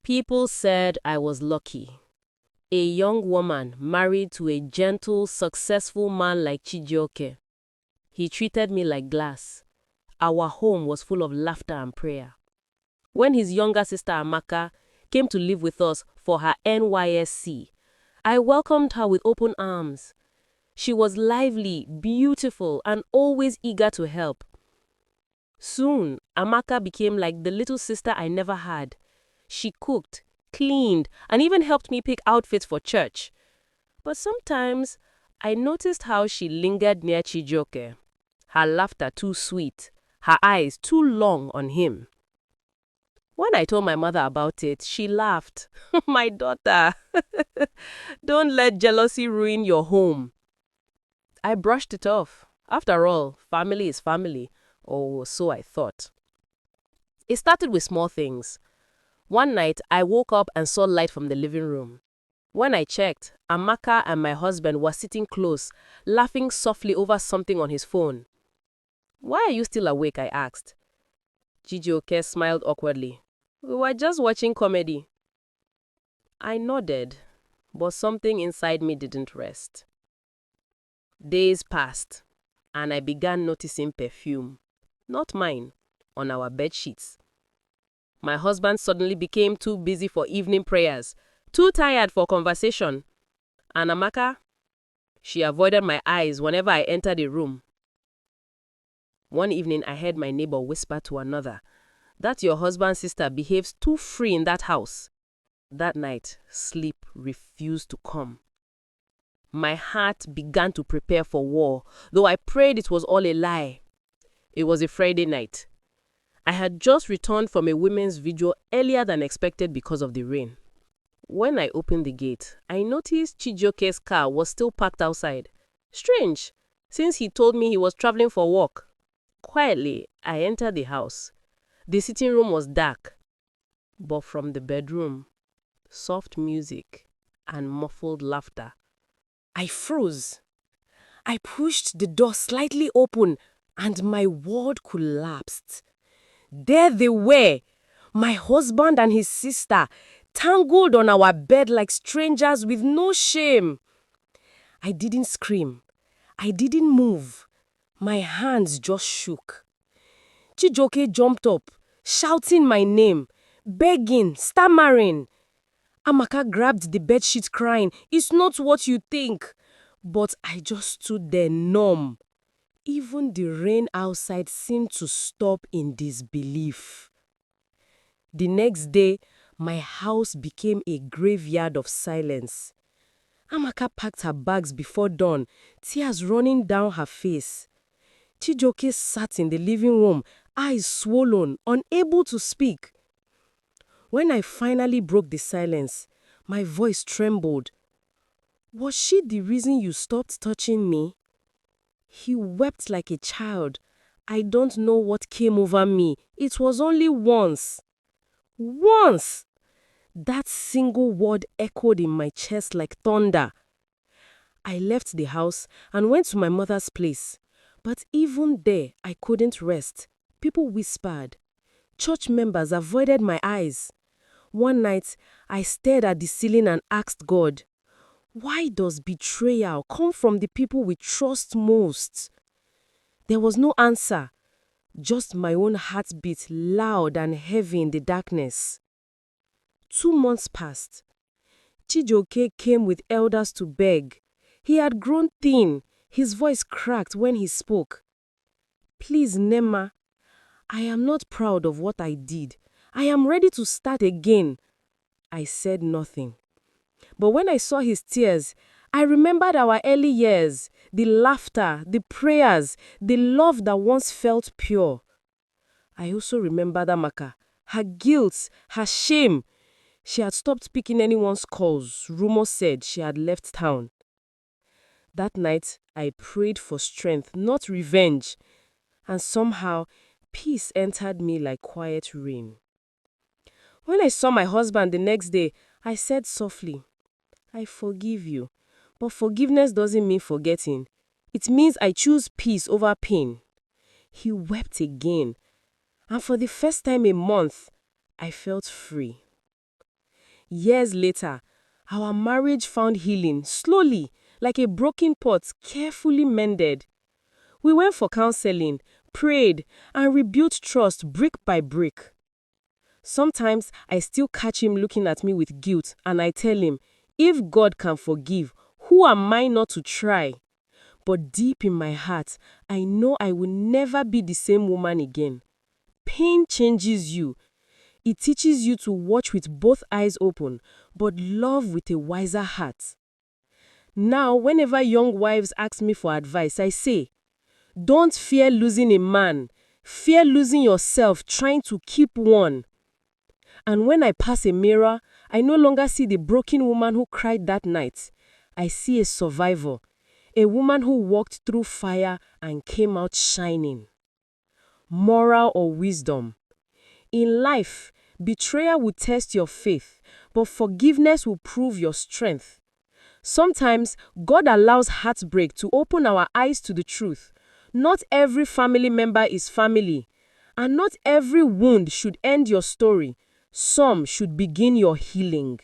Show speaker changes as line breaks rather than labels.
People said I was lucky. A young woman married to a gentle, successful man like Chijioke. He treated me like glass. Our home was full of laughter and prayer. When his younger sister Amaka came to live with us for her NYSC, I welcomed her with open arms. She was lively, beautiful, and always eager to help. Soon, Amaka became like the little sister I never had. She cooked, cleaned, and even helped me pick outfits for church. But sometimes, I noticed how she lingered near Chijioke. Her laughter too sweet, her eyes too long on him. When I told my mother about it, she laughed. My daughter, don't let jealousy ruin your home. I brushed it off. After all, family is family, or so I thought. It started with small things. One night, I woke up and saw light from the living room. When I checked, Amaka and my husband were sitting close, laughing softly over something on his phone. "Why are you still awake?" I asked. Chijioke smiled awkwardly. "We were just watching comedy." I nodded, but something inside me didn't rest. Days passed, and I began noticing perfume, not mine, on our bed sheets. My husband suddenly became too busy for evening prayers, too tired for conversation. And Amaka, she avoided my eyes whenever I entered a room. One evening, I heard my neighbor whisper to another, "That your husband's sister behaves too free in that house." That night, sleep refused to come. My heart began to prepare for war, though I prayed it was all a lie. It was a Friday night. I had just returned from a women's vigil earlier than expected because of the rain. When I opened the gate, I noticed Chijioke's car was still parked outside. Strange, since he told me he was traveling for work. Quietly, I entered the house. The sitting room was dark, but from the bedroom, soft music and muffled laughter. I froze. I pushed the door slightly open and my world collapsed. There they were, my husband and his sister, tangled on our bed like strangers with no shame. I didn't scream. I didn't move. My hands just shook. Chijioke jumped up, shouting my name, begging, stammering. Amaka grabbed the bedsheet crying, "It's not what you think." But I just stood there numb. Even the rain outside seemed to stop in disbelief. The next day, my house became a graveyard of silence. Amaka packed her bags before dawn, tears running down her face. Chijioke sat in the living room, eyes swollen, unable to speak. When I finally broke the silence, my voice trembled. "Was she the reason you stopped touching me?" He wept like a child. I don't know what came over me. It was only once. Once! That single word echoed in my chest like thunder. I left the house and went to my mother's place. But even there, I couldn't rest. People whispered. Church members avoided my eyes. One night, I stared at the ceiling and asked God, "Why does betrayal come from the people we trust most?" There was no answer, just my own heartbeat loud and heavy in the darkness. 2 months passed. Chijioke came with elders to beg. He had grown thin. His voice cracked when he spoke. "Please, Nema, I am not proud of what I did. I am ready to start again." I said nothing. But when I saw his tears, I remembered our early years, the laughter, the prayers, the love that once felt pure. I also remembered Amaka, her guilt, her shame. She had stopped picking anyone's calls. Rumors said she had left town. That night, I prayed for strength, not revenge. And somehow, peace entered me like quiet rain. When I saw my husband the next day, I said softly, "I forgive you." But forgiveness doesn't mean forgetting. It means I choose peace over pain. He wept again. And for the first time in months, I felt free.
Years later, our marriage found healing slowly, like a broken pot carefully mended. We went for counseling, prayed, and rebuilt trust brick by brick. Sometimes I still catch him looking at me with guilt, and I tell him, if God can forgive, who am I not to try? But deep in my heart, I know I will never be the same woman again. Pain changes you. It teaches you to watch with both eyes open, but love with a wiser heart. Now, whenever young wives ask me for advice, I say, don't fear losing a man. Fear losing yourself trying to keep one. And when I pass a mirror, I no longer see the broken woman who cried that night. I see a survivor, a woman who walked through fire and came out shining. Moral or wisdom? In life, betrayal will test your faith, but forgiveness will prove your strength. Sometimes, God allows heartbreak to open our eyes to the truth. Not every family member is family, and not every wound should end your story. Some should begin your healing.